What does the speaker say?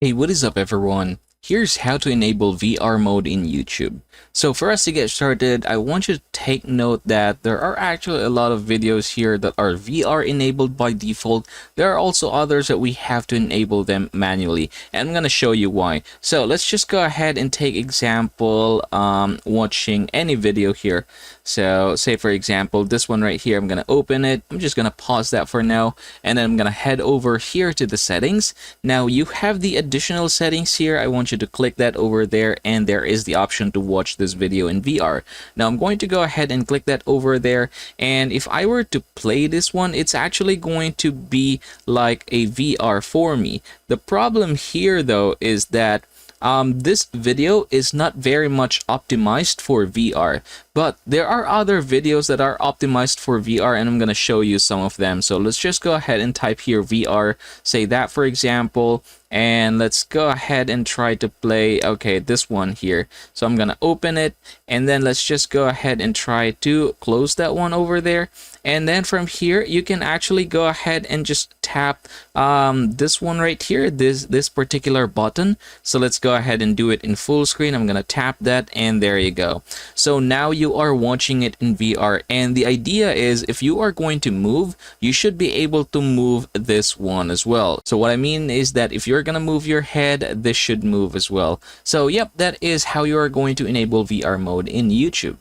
Hey, what is up everyone? Here's how to enable VR mode in YouTube. So for us to get started, I want you to take note that there are actually a lot of videos here that are VR enabled by default. There are also others that we have to enable them manually, and I'm going to show you why. So let's just go ahead and take example watching any video here. So say for example this one right here, I'm going to open it. I'm just going to pause that for now, and then I'm going to head over here to the settings. Now you have the additional settings here. I want you to click that over there, and there is the option to watch this video in VR. Now I'm going to go ahead and click that over there, and if I were to play this one, it's actually going to be like a VR for me. The problem here though is that this video is not very much optimized for VR, but there are other videos that are optimized for VR, and I'm going to show you some of them. So let's just go ahead and type here VR, say that for example, and let's go ahead and try to play, okay, this one here. So I'm going to open it, and then let's just go ahead and try to close that one over there. And then from here, you can actually go ahead and just tap this one right here, this particular button. So let's go ahead and do it in full screen. I'm going to tap that, and there you go. So now you are watching it in VR, and the idea is if you are going to move, you should be able to move this one as well. So what I mean is that if you're going to move your head, this should move as well. So yep, that is how you are going to enable VR mode in YouTube.